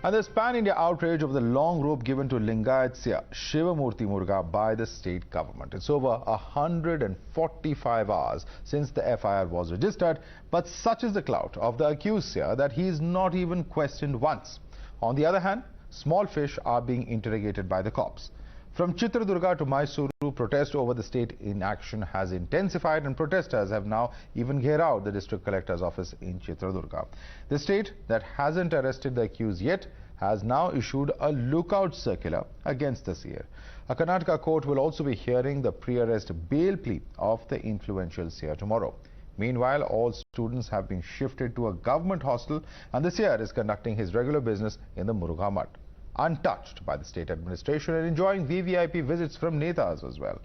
And there's pan-India outrage over the long rope given to Lingayat Seer, Shivamurthy Muruga by the state government. It's over 145 hours since the FIR was registered, but such is the clout of the accused Seer that he is not even questioned once. On the other hand, small fish are being interrogated by the cops. From Chitradurga to Mysuru, protest over the state inaction has intensified, and protesters have now even geared out the district collector's office in Chitradurga. The state that hasn't arrested the accused yet has now issued a lookout circular against the Seer. A Karnataka court will also be hearing the pre-arrest bail plea of the influential Seer tomorrow. Meanwhile, all students have been shifted to a government hostel, and the Seer is conducting his regular business in the Muruga Mutt, untouched by the state administration and enjoying VVIP visits from netas as well.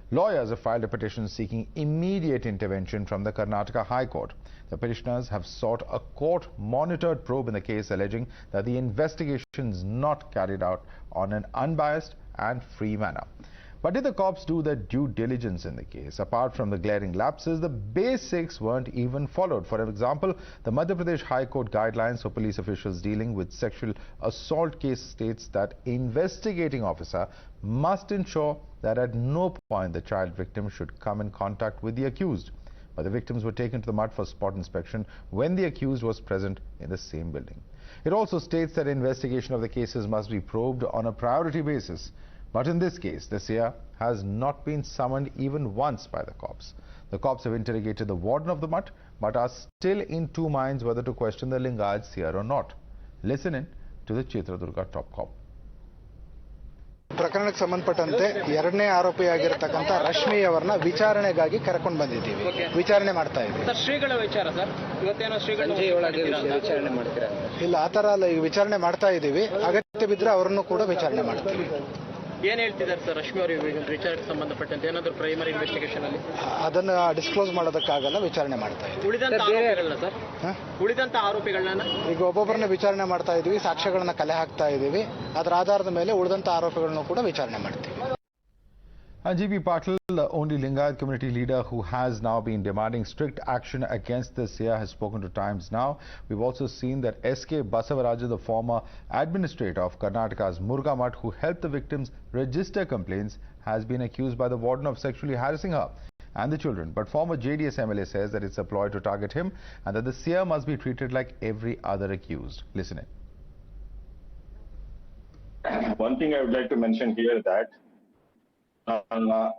Lawyers have filed a petition seeking immediate intervention from the Karnataka High Court. The petitioners have sought a court-monitored probe in the case, alleging that the investigation is not carried out on an unbiased and free manner. But did the cops do their due diligence in the case? Apart from the glaring lapses, the basics weren't even followed. For example, the Madhya Pradesh High Court guidelines for police officials dealing with sexual assault case states that investigating officer must ensure that at no point the child victim should come in contact with the accused. But the victims were taken to the mud for spot inspection when the accused was present in the same building. It also states that investigation of the cases must be probed on a priority basis. But in this case, the Seer has not been summoned even once by the cops. The cops have interrogated the warden of the mutt, but are still in two minds whether to question the Lingayat Seer or not. Listen in to the Chitradurga top cop. ಪ್ರಕರಣಕ್ಕೆ ಸಂಬಂಧಪಟ್ಟಂತೆ ಎರಡನೇ ಆರೋಪಿಯಾಗಿರತಕ್ಕಂತ ರಶ್ಮಿ ಅವರನ್ನ ವಿಚಾರಣೆಗಾಗಿ ಕರೆಕೊಂಡು ಬಂದಿದ್ದೀವಿ. ವಿಚಾರಣೆ ಮಾಡ್ತಾ ಇದ್ದೀವಿ. Sir, ಶ್ರೀಗಳ ವಿಚಾರ ಸರ್, ಇವತ್ತೇನೋ ಶ್ರೀಗಳ ವಿಚಾರಣೆ ಮಾಡ್ತೀರಾ? ಇಲ್ಲ, ಆ ತರ ಅಲ್ಲ, ಈಗ ವಿಚಾರಣೆ ಮಾಡ್ತಾ ಇದ್ದೀವಿ. ಅಗತ್ಯ ಬಿದ್ದರೆ ಅವರನ್ನು ಕೂಡ ವಿಚಾರಣೆ ಮಾಡ್ತೀವಿ. ಏನ್ ಹೇಳ್ತಿದ್ದಾರೆ ಸರ್ ರಶ್ಮಿ ಅವರು ವಿಚಾರಕ್ಕೆ ಸಂಬಂಧಪಟ್ಟಂತೆ? ಏನಾದರೂ ಪ್ರೈಮರಿ ಇನ್ವೆಸ್ಟಿಗೇಷನ್ ಅಲ್ಲಿ ಅದನ್ನ ಡಿಸ್ಕ್ಲೋಸ್ ಮಾಡೋದಕ್ಕಾಗಲ್ಲ, ವಿಚಾರಣೆ ಮಾಡ್ತಾ ಇದ್ದೀವಿ. ಉಳಿದಂತ ಆರೋಪಿಗಳನ್ನ ಈಗ ಒಬ್ಬೊಬ್ಬರನ್ನ ವಿಚಾರಣೆ ಮಾಡ್ತಾ ಇದ್ದೀವಿ, ಸಾಕ್ಷ್ಯಗಳನ್ನ ಕಲೆ ಹಾಕ್ತಾ ಇದ್ದೀವಿ. ಅದರ ಆಧಾರದ ಮೇಲೆ ಉಳಿದಂತ ಆರೋಪಿಗಳನ್ನು ಕೂಡ ವಿಚಾರಣೆ ಮಾಡ್ತೀವಿ. And G.B. Patil, the only Lingayat community leader who has now been demanding strict action against the Seer, has spoken to Times Now. We've also seen that S.K. Basavaraj, the former administrator of Karnataka's Muruga Mutt, who helped the victims register complaints, has been accused by the warden of sexually harassing her and the children. But former JDS MLA says that it's a ploy to target him and that the Seer must be treated like every other accused. Listen in. One thing I would like to mention here that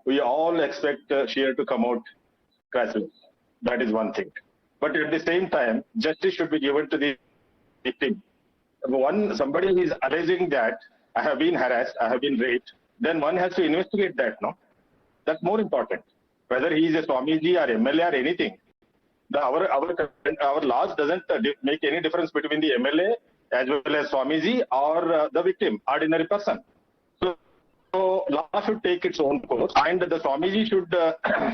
we all expect Seer to come out grassroots. That is one thing. But at the same time, justice should be given to the victim. Somebody is alleging that I have been harassed, I have been raped, then one has to investigate that, no? That's more important. Whether he is a Swamiji or MLA or anything, our laws doesn't make any difference between the MLA as well as Swamiji or the victim, ordinary person. So law should take its own course, and the Swamiji should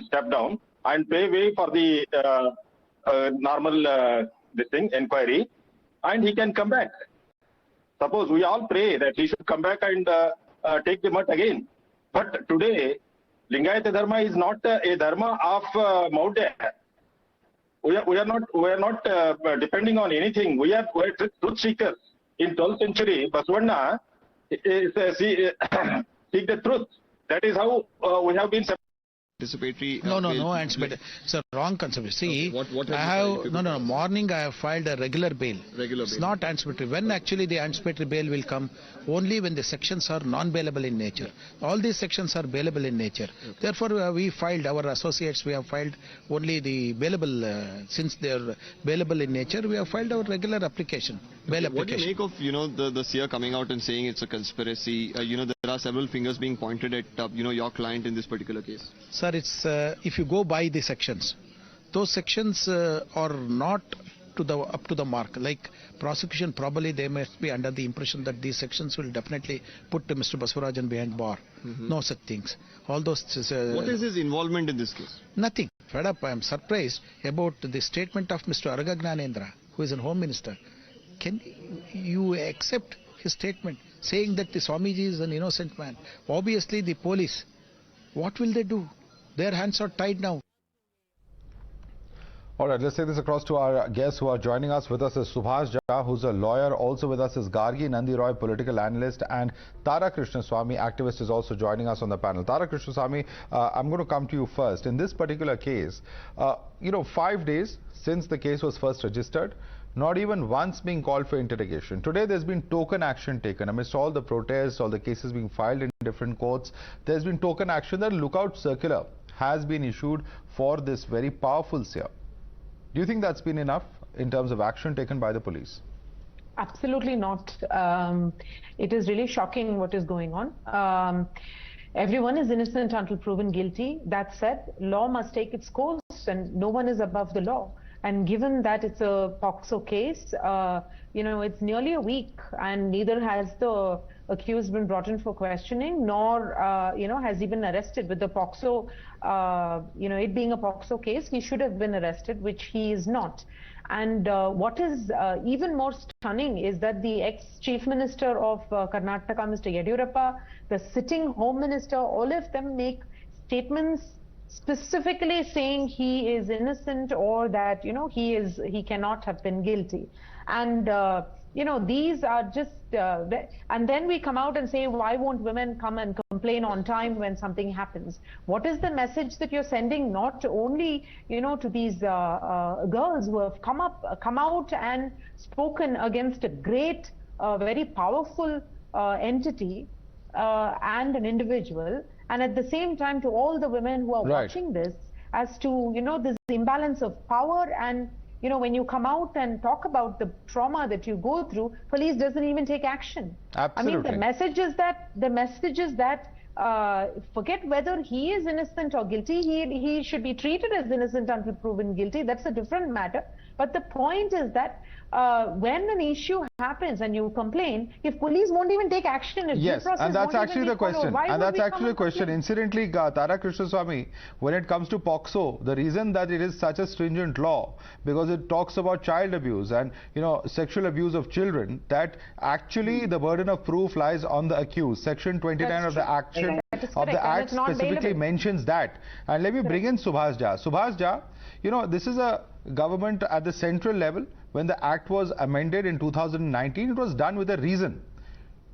step down and pay way for the normal inquiry, and he can come back. Suppose we all pray that he should come back and take the mutt again. But today, Lingayat Dharma is not a dharma of Maudya. We are not depending on anything. We are truth seekers. In 12th century, Basavarna seek the truth. That is how we have been Anticipatory. No, anticipatory. It's a wrong concept. See, morning I have filed a regular bail. It's not anticipatory. When actually the anticipatory bail will come? Only when the sections are non-bailable in nature. All these sections are bailable in nature. Therefore, we filed, our associates, we have filed only the bailable, since they are bailable in nature, we have filed our regular application, bail application. What do you make of, the Seer coming out and saying it's a conspiracy? There are several fingers being pointed at, your client in this particular case. Sir, it's, if you go by the sections, those sections are not up to the mark. Like prosecution, probably they must be under the impression that these sections will definitely put Mr. Basavarajan behind bar. No such things. All those. What is his involvement in this case? Nothing. Fed up. I am surprised about the statement of Mr. Aragagnanendra, who is a home minister. Can you accept his statement saying that the Swamiji is an innocent man? Obviously, the police, what will they do? Their hands are tied now. All right, let's take this across to our guests who are joining us. With us is Subhash Jha, who's a lawyer. Also with us is Gargi Nandi Roy, political analyst, and Tara Krishnaswamy, activist, is also joining us on the panel. Tara Krishnaswamy, I'm going to come to you first. In this particular case, 5 days since the case was first registered, not even once being called for interrogation. Today there's been token action taken amidst all the protests, all the cases being filed in different courts. There's been token action. The lookout circular has been issued for this very powerful seer. Do you think that's been enough in terms of action taken by the police? Absolutely not. It is really shocking what is going on. Everyone is innocent until proven guilty. That said, law must take its course and no one is above the law. And given that it's a POCSO case, it's nearly a week and neither has the accused been brought in for questioning, nor, has he been arrested. With the POCSO, it being a POCSO case, he should have been arrested, which he is not. And what is even more stunning is that the ex-chief minister of Karnataka, Mr. Yediyurappa, the sitting home minister, all of them make statements specifically saying he is innocent or that, he cannot have been guilty. And, these are just, and then we come out and say, why won't women come and complain on time when something happens? What is the message that you're sending not only, to these girls who have come out and spoken against a great, very powerful entity and an individual, and at the same time to all the women who are watching this as to, this imbalance of power and, when you come out and talk about the trauma that you go through, police doesn't even take action. Absolutely. I mean, the message is that forget whether he is innocent or guilty, he should be treated as innocent until proven guilty. That's a different matter. But the point is that when an issue happens and you complain, if police won't even take action, if yes, and that's actually the question. And that's actually the question. Incidentally, Tara Krishnaswamy, when it comes to POCSO, the reason that it is such a stringent law, because it talks about child abuse and sexual abuse of children, that actually the burden of proof lies on the accused. Section 29 of the Act specifically mentions that. And let me bring in Subhash Jha. Subhash Jha, this is a government at the central level. When the Act was amended in 2019, it was done with a reason.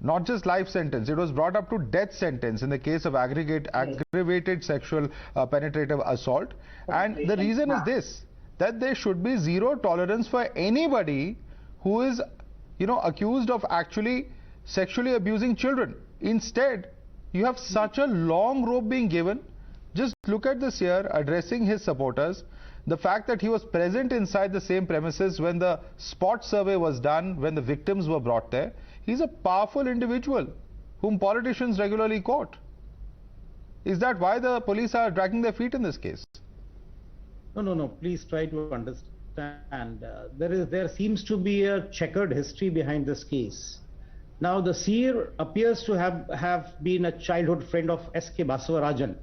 Not just life sentence, it was brought up to death sentence in the case of aggravated sexual penetrative assault. And the reason is this, that there should be zero tolerance for anybody who is, accused of actually sexually abusing children. Instead, you have such a long rope being given. Just look at this here, addressing his supporters. The fact that he was present inside the same premises when the spot survey was done, when the victims were brought there. He's a powerful individual whom politicians regularly quote. Is that why the police are dragging their feet in this case? No. Please try to understand. There seems to be a checkered history behind this case. Now, the seer appears to have been a childhood friend of S.K. Basavarajan.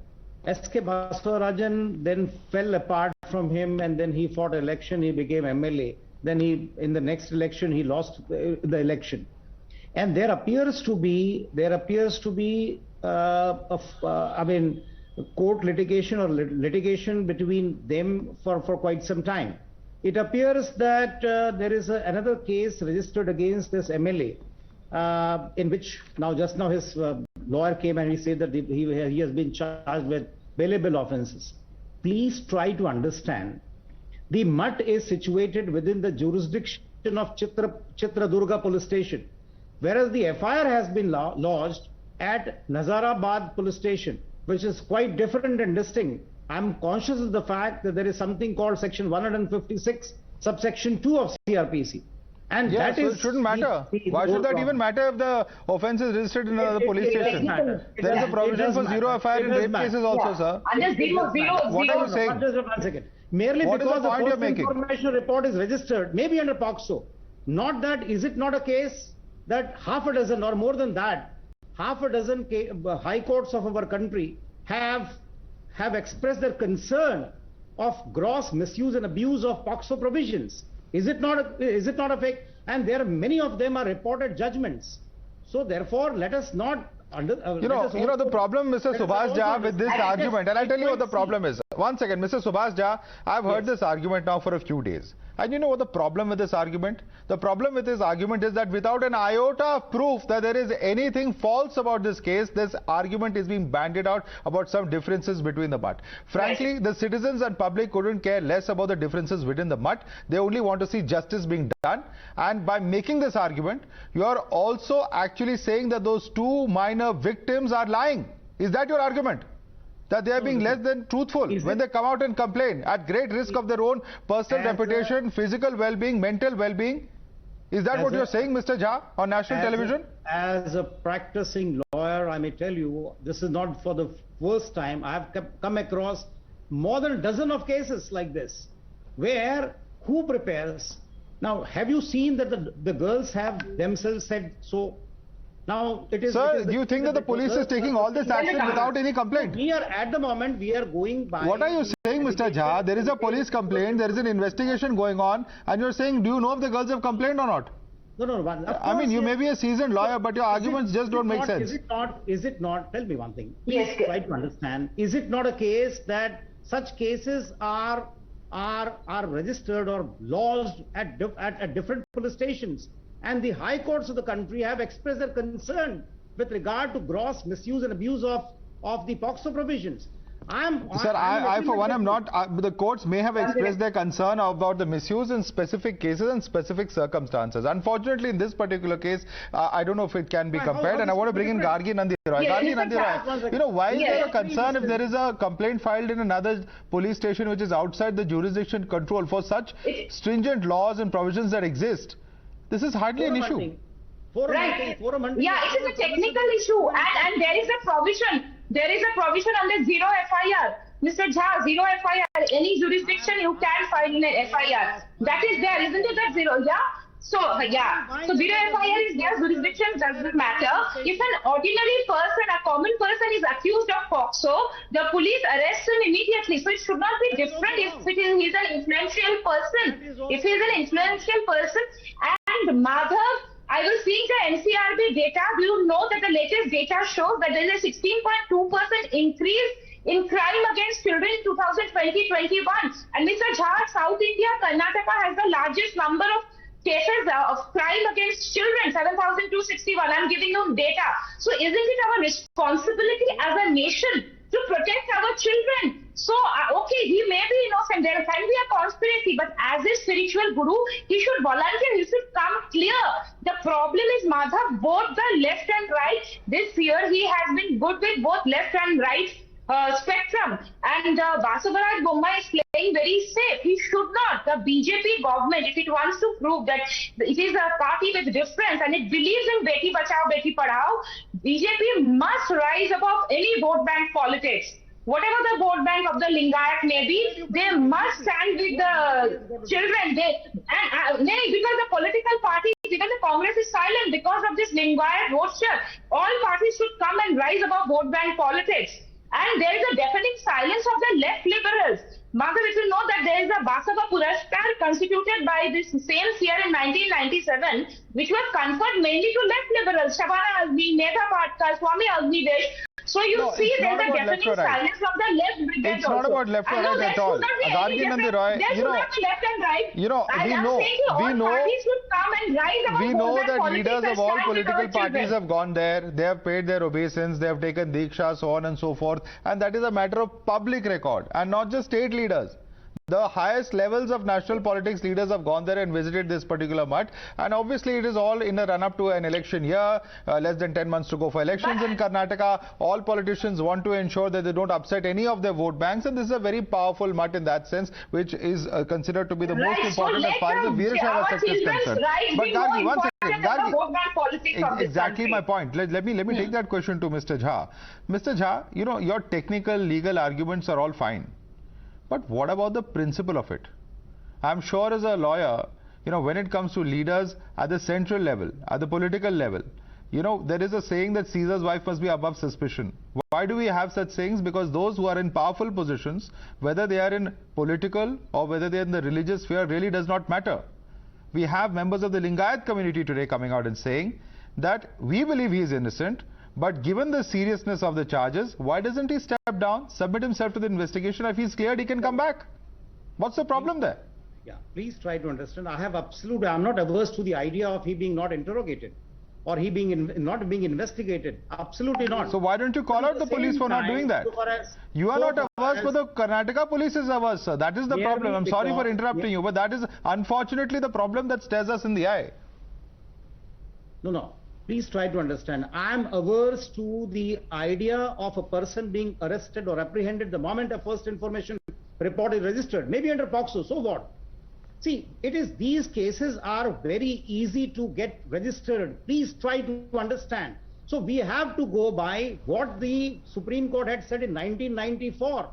S.K. Basavarajan then fell apart from him, and then he fought election, he became MLA. Then in the next election, he lost the election. And there appears to be court litigation or litigation between them for quite some time. It appears that there is another case registered against this MLA, in which just now his lawyer came and he said that he has been charged with bailable offences. Please try to understand, the mutt is situated within the jurisdiction of Chitradurga police station, whereas the FIR has been lodged at Nazarabad police station, which is quite different and distinct. I'm conscious of the fact that there is something called section 156, subsection 2 of CRPC. And yes, so it shouldn't matter. Why should that even matter if the offence is registered in another police station? There is a provision for zero FIR in rape cases also, sir. What are you saying? Just 1 second. Merely because the first information report is registered, maybe under POCSO. Not that, is it not a case that half a dozen or more than that, half a dozen high courts of our country have expressed their concern of gross misuse and abuse of POCSO provisions? Is it not a fake? And there are many of them are reported judgments. So therefore, let us not the problem, Mr. Subhash Jha, with this argument, and I'll tell you what the problem is. one second, Mr. Subhash Jha, I've heard this argument now for a few days. And you know what the problem with this argument? The problem with this argument is that without an iota of proof that there is anything false about this case, this argument is being bandied out about some differences between the mutt. Frankly, the citizens and public couldn't care less about the differences within the mutt. They only want to see justice being done. And by making this argument, you are also actually saying that those two minor victims are lying. Is that your argument? That they are being less than truthful when they come out and complain at great risk of their own personal reputation, physical well-being, mental well-being? Is that what you're saying, Mr. Jha, on national television? As a practicing lawyer, I may tell you, this is not for the first time. I have come across more than a dozen of cases like this, where who prepares? Now, have you seen that the girls have themselves said so? Now, Sir, do you think that the police is taking all this action without any complaint? At the moment, we are going by... What are you saying, Mr. Jha? There is a police complaint, there is an investigation going on, and you're saying, do you know if the girls have complained or not? No. I mean, you may be a seasoned lawyer, but your arguments just don't make sense. Is it not, tell me one thing, please try to understand, is it not a case that such cases are registered or lodged at different police stations? And the high courts of the country have expressed their concern with regard to gross misuse and abuse of the POCSO provisions. Sir, I for one am not, the courts may have expressed their concern about the misuse in specific cases and specific circumstances. Unfortunately, in this particular case, I don't know if it can be compared, and I want to bring in Gargi Nandi Roy. Gargi Nandi Roy, you know, why is there a concern if there is a complaint filed in another police station which is outside the jurisdiction control for such stringent laws and provisions that exist? This is hardly an issue. Right. Yeah, it is a technical issue, and there is a provision. There is a provision under zero FIR. Mr. Jha, zero FIR. Any jurisdiction you can file in an FIR. That is there, isn't it? That zero, yeah. So yeah. So zero FIR is there. Jurisdiction doesn't matter. If an ordinary person, a common person, is accused of POCSO, the police arrest him immediately. So it should not be different if he's an influential person. If he's an influential person, and Madhav, I was seeing the NCRB data. Do you know that the latest data shows that there is a 16.2% increase in crime against children in 2020-21? And Mr. Jha, South India, Karnataka has the largest number of cases of crime against children, 7,261. I'm giving you data. So isn't it our responsibility as a nation to protect our children? So, okay, he may be innocent, there can be a conspiracy, but as a spiritual guru, he should volunteer, he should come clear. The problem is, Madhav, both the left and right, this year he has been good with both left and right spectrum. And Basavaraj Bommai is playing very safe. He should not. The BJP government, if it wants to prove that it is a party with difference and it believes in Beti Bachao, Beti Padhao, BJP must rise above any vote bank politics. Whatever the vote bank of the Lingayat may be, they must stand with the children. Because the political parties, even the Congress is silent because of this Lingayat roadster. All parties should come and rise above vote bank politics. And there is a deafening silence of the left liberals. Madhav, if you know that there is a Basava Puraskar constituted by this same year in 1997, which was conferred mainly to left liberals, Shabana Azmi, Medha Patkar, Swami Agnivesh. So you see there's a deafening silence from the left brigade. It's not about left or right at all. Gargi Nandi Roy, there should not be left and right. We know that leaders of all political parties have gone there. They have paid their obeisance. They have taken Diksha, so on and so forth. And that is a matter of public record and not just state leaders. The highest levels of national politics leaders have gone there and visited this particular mutt. And obviously it is all in a run-up to an election year, less than 10 months to go for elections in Karnataka. All politicians want to ensure that they don't upset any of their vote banks. And this is a very powerful mutt in that sense, which is considered to be the most important as far as the Veerashaiva sector is concerned. But Gargi, one second. Gargi, exactly my point. Let me take that question to Mr. Jha. Mr. Jha, you know, your technical legal arguments are all fine. But what about the principle of it? I'm sure as a lawyer, you know, when it comes to leaders at the central level, at the political level, you know, there is a saying that Caesar's wife must be above suspicion. Why do we have such sayings? Because those who are in powerful positions, whether they are in political or whether they are in the religious sphere, really does not matter. We have members of the Lingayat community today coming out and saying that we believe he is innocent, But given the seriousness of the charges, why doesn't he step down, submit himself to the investigation? If he's cleared, he can come back. What's the problem there? Yeah, please try to understand. I'm not averse to the idea of he being not interrogated or he being not being investigated. Absolutely not. So why don't you call out the police for not doing that? You are not averse, but the Karnataka police is averse, sir. That is the problem. I'm sorry for interrupting you, but that is unfortunately the problem that stares us in the eye. No. Please try to understand. I am averse to the idea of a person being arrested or apprehended the moment a first information report is registered. Maybe under POCSO, so what? See, these cases are very easy to get registered. Please try to understand. So we have to go by what the Supreme Court had said in 1994.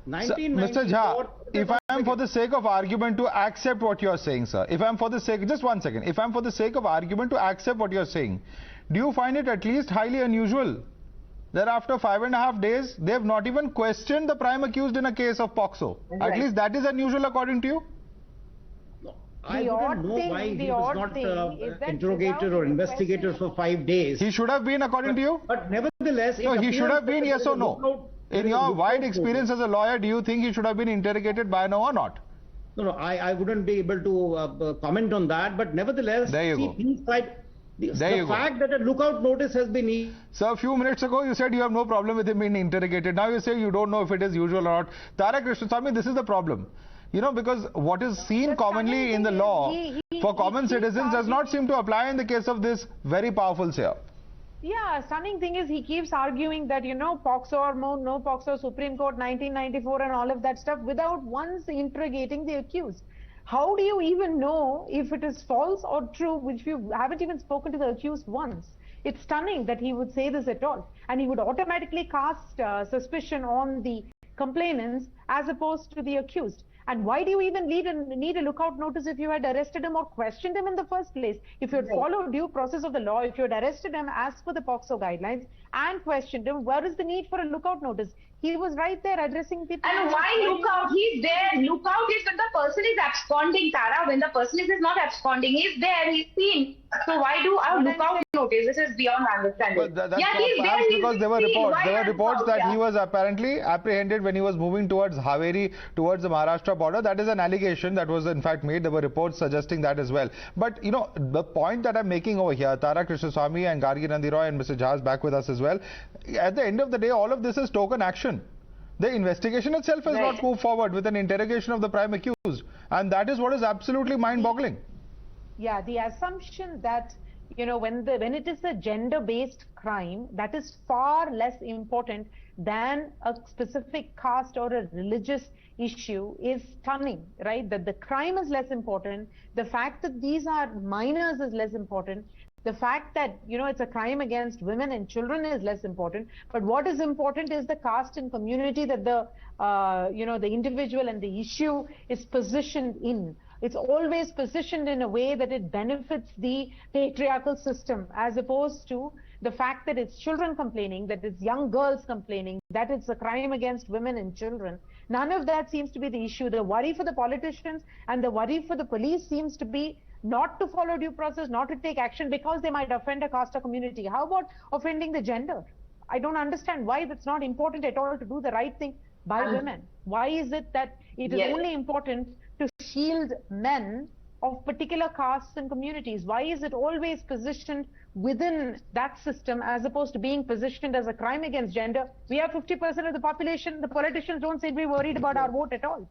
Mr. Jha, if I am for the sake of argument to accept what you are saying, sir, if I am for the sake, just 1 second, if I am for the sake of argument to accept what you are saying, do you find it at least highly unusual that after 5.5 days, they have not even questioned the prime accused in a case of POCSO? Right. At least that is unusual according to you? I wouldn't know why he was not interrogated or investigated for 5 days. He should have been, according to you? But nevertheless... No, he should have been, yes or no? In your wide experience as a lawyer, do you think he should have been interrogated by now or not? No, I wouldn't be able to comment on that, but nevertheless... There you go. The fact that a lookout notice has been... Sir, a few minutes ago you said you have no problem with him being interrogated. Now you say you don't know if it is usual or not. Tara Krishnaswamy, this is the problem. You know, because what is seen commonly in the law for common citizens does not seem to apply in the case of this very powerful seer. Yeah, stunning thing is he keeps arguing that, you know, POCSO or no POCSO, Supreme Court 1994 and all of that stuff without once interrogating the accused. How do you even know if it is false or true, which you haven't even spoken to the accused once? It's stunning that he would say this at all. And he would automatically cast suspicion on the complainants as opposed to the accused. And why do you even need a lookout notice if you had arrested him or questioned him in the first place? If you had followed due process of the law, if you had arrested him as per the POCSO guidelines and questioned him, where is the need for a lookout notice? He was right there addressing people. And why lookout? He's there. Lookout is when the person is absconding, Tara. When the person is not absconding, he's there, he's seen. So why do I lookout notice? This is beyond my understanding. Yeah, he's there. Because there were reports. There were reports that he was apparently apprehended when he was moving towards Haveri, towards the Maharashtra border. That is an allegation that was in fact made. There were reports suggesting that as well. But you know, the point that I'm making over here, Tara Krishnaswamy and Gargi Nandi Roy and Mr. Jha is back with us as well. At the end of the day, all of this is token action. The investigation itself has not moved forward with an interrogation of the prime accused, and that is what is absolutely mind-boggling. Yeah, the assumption that, you know, when it is a gender-based crime, that is far less important than a specific caste or a religious issue is stunning, right? That the crime is less important. The fact that these are minors is less important. The fact that, you know, it's a crime against women and children is less important. But what is important is the caste and community that the, you know, the individual and the issue is positioned in. It's always positioned in a way that it benefits the patriarchal system, as opposed to the fact that it's children complaining, that it's young girls complaining, that it's a crime against women and children. None of that seems to be the issue. The worry for the politicians and the worry for the police seems to be not to follow due process, not to take action because they might offend a caste or community. How about offending the gender? I don't understand why that's not important at all to do the right thing by women. Why is it that it is only important to shield men of particular castes and communities? Why is it always positioned within that system as opposed to being positioned as a crime against gender? We have 50% of the population. The politicians don't seem to be worried about our vote at all.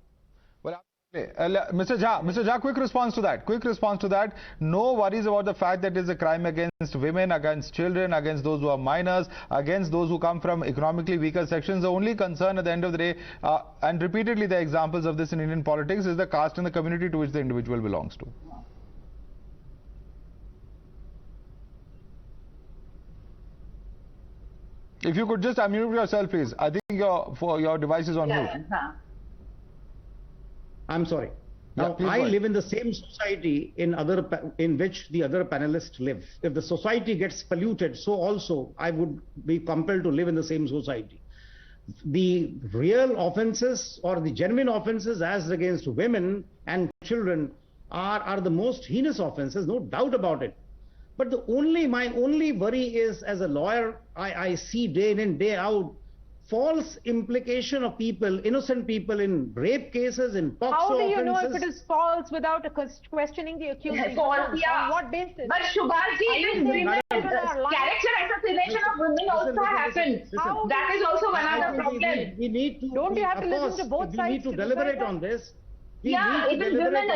Well, Mr. Jha, quick response to that. No worries about the fact that it is a crime against women, against children, against those who are minors, against those who come from economically weaker sections. The only concern at the end of the day, and repeatedly the examples of this in Indian politics, is the caste and the community to which the individual belongs to. If you could just unmute yourself, please. I think your device is on mute. I'm sorry. Now, I live in the same society in which the other panelists live. If the society gets polluted, so also I would be compelled to live in the same society. The real offences or the genuine offences as against women and children are the most heinous offences, no doubt about it. But my only worry is, as a lawyer, I see day in and day out false implication of people, innocent people, in rape cases, in POCSO How do you know if offences. it is false without questioning the accused? False, yeah. On what basis? But Shubhaji, character assassination of women also happens. That is also one of the problems. We need to. Don't you have to listen to both we sides need to to deliberate decide on this. Yeah, if women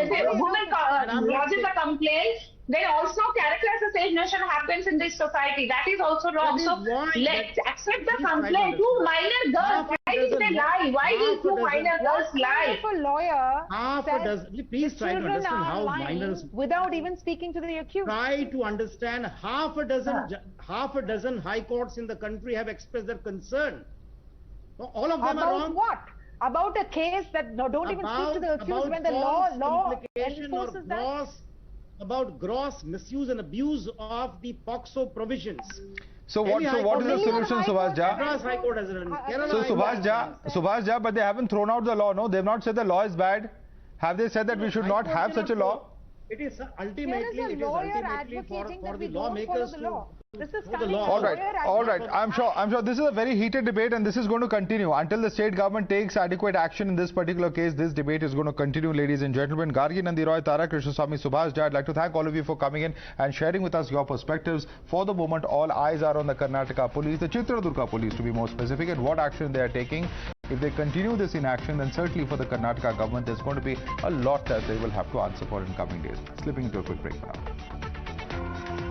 lodges a complaint, then also character assassination happens in this society. That is also wrong. So let's accept the complaint. Two minor girls, why did they lie? Why did two minor girls lie? If a lawyer Half a dozen. Please try to children understand are how lying minors. without even speaking to the accused. Try to understand. Half a dozen high courts in the country have expressed their concern. All of them are About wrong. what? About a case that don't even speak to the accused when the law enforces that? About gross misuse and abuse of the POCSO provisions. So what is the solution, Subhash Jha? Madras High Court has done. So Subhash Jha, but they haven't thrown out the law, no? They've not said the law is bad. Have they said that we should not have such a law? It is ultimately There is a lawyer for advocating the that we don't follow lawmakers the law. This is the coming law. from All lawyer right. I'm sure this is a very heated debate, and this is going to continue until the state government takes adequate action in this particular case. This debate is going to continue, ladies and gentlemen. Gargi Nandi Roy, Tara Krishnaswamy, Subhash Jha, I'd like to thank all of you for coming in and sharing with us your perspectives. For the moment, all eyes are on the Karnataka police, the Chitradurga police to be more specific, and what action they are taking. If they continue this inaction, then certainly for the Karnataka government, there's going to be a lot that they will have to answer for in coming days. Slipping into a quick break now.